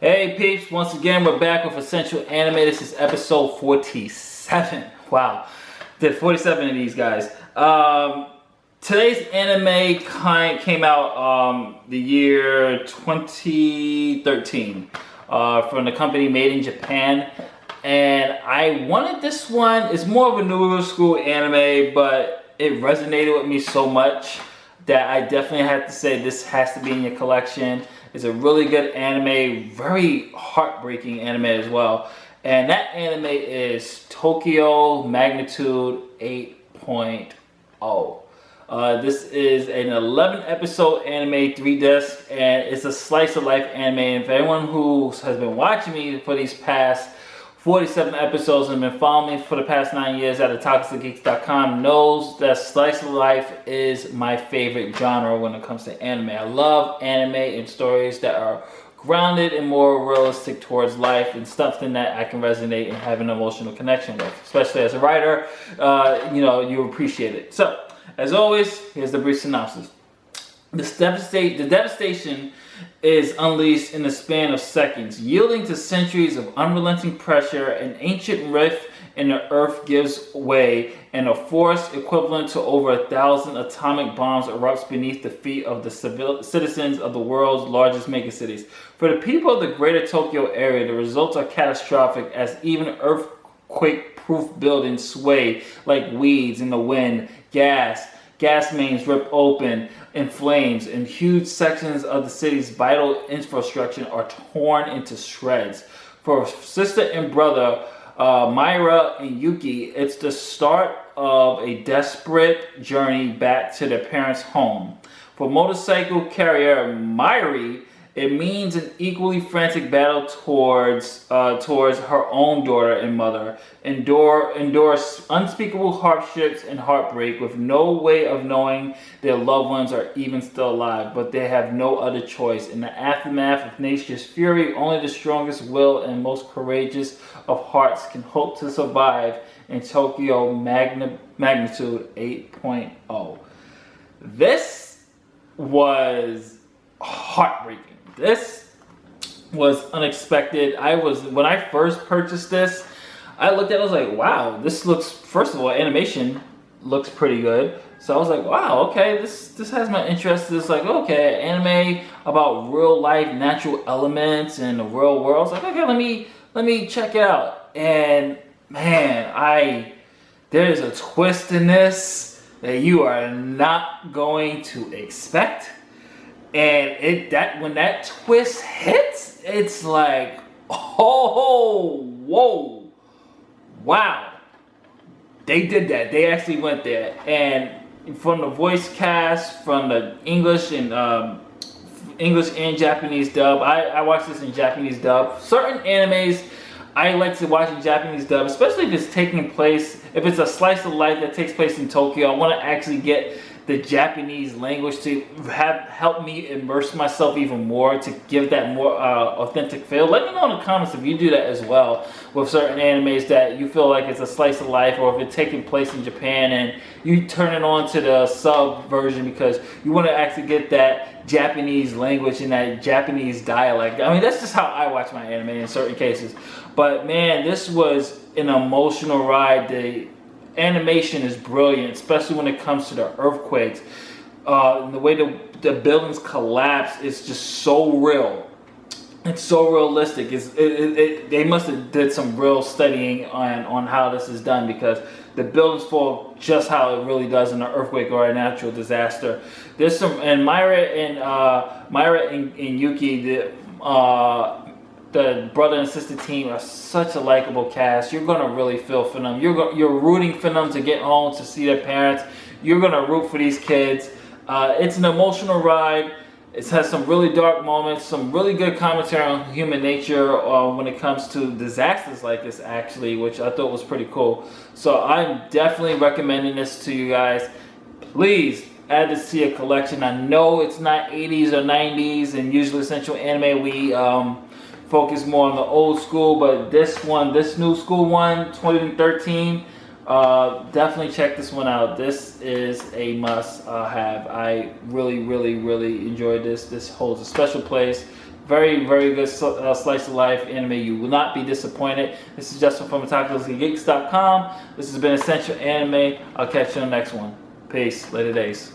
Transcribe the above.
Hey peeps, once again we're back with Essential Anime. This is episode 47. Wow, did 47 of these guys. Today's anime came out the year 2013 from the company Made in Japan. And I wanted this one. It's more of a newer school anime, but it resonated with me so much that I definitely have to say this has to be in your collection. It's a really good anime, very heartbreaking anime as well. And that anime is Tokyo Magnitude 8.0. This is an 11 episode anime, 3 discs, and it's a slice of life anime. And for anyone who has been watching me for these past 47 episodes and been following me for the past 9 years at toxicgeeks.com knows that slice of life is my favorite genre when it comes to anime. I love anime and stories that are grounded and more realistic towards life and something that I can resonate and have an emotional connection with. Especially as a writer, you appreciate it. So, as always, here's the brief synopsis. The devastation is unleashed in the span of seconds, yielding to centuries of unrelenting pressure. An ancient rift in the earth gives way, and a force equivalent to over 1,000 atomic bombs erupts beneath the feet of the citizens of the world's largest megacities. For the people of the greater Tokyo area, the results are catastrophic, as even earthquake-proof buildings sway like weeds in the wind. Gas mains rip open in flames, and huge sections of the city's vital infrastructure are torn into shreds. For sister and brother Mirai and Yuki, it's the start of a desperate journey back to their parents' home. For motorcycle carrier Mirai, it means an equally frantic battle towards her own daughter and mother. Endures unspeakable hardships and heartbreak with no way of knowing their loved ones are even still alive, but they have no other choice. In the aftermath of nature's fury, only the strongest will and most courageous of hearts can hope to survive in Tokyo Magnitude 8.0. This was heartbreaking. This was unexpected. When I first purchased this, I looked at it, I was like, wow, this looks, first of all, animation looks pretty good. So I was like, wow, okay, this has my interest. It's like, okay, anime about real life, natural elements and the real world. I was like, okay, let me check it out. And man, there's a twist in this that you are not going to expect. And when that twist hits, it's like, oh, whoa, wow. They did that. They actually went there. And from the voice cast, from the English and Japanese dub, I watched this in Japanese dub. Certain animes I like to watch in Japanese dub, especially if it's taking place, if it's a slice of life that takes place in Tokyo. I want to actually get the Japanese language to help me immerse myself even more, to give that more authentic feel. Let me know in the comments if you do that as well with certain animes that you feel like it's a slice of life, or if it's taking place in Japan and you turn it on to the sub version because you want to actually get that Japanese language and that Japanese dialect. I mean, that's just how I watch my anime in certain cases. But man, this was an emotional ride. The animation is brilliant, especially when it comes to the earthquakes. The way the buildings collapse is just so real. It's so realistic. They must have did some real studying on how this is done, because the buildings fall just how it really does in an earthquake or a natural disaster. There's some, and Mirai and Yuki, the brother and sister team are such a likable cast. You're gonna really feel for them. You're rooting for them to get home to see their parents. You're gonna root for these kids. It's an emotional ride. It has some really dark moments, some really good commentary on human nature when it comes to disasters like this, actually, which I thought was pretty cool. So I'm definitely recommending this to you guys. Please add this to your collection. I know it's not 80s or 90s, and usually Essential Anime we focus more on the old school, but this new school one, 2013, definitely check this one out. This is a must have. I really enjoyed this. This holds a special place. Very, very good slice of life anime. You will not be disappointed. This is Justin from OtakuGeeks.com. This has been Essential Anime. I'll catch you on the next one. Peace. Later days.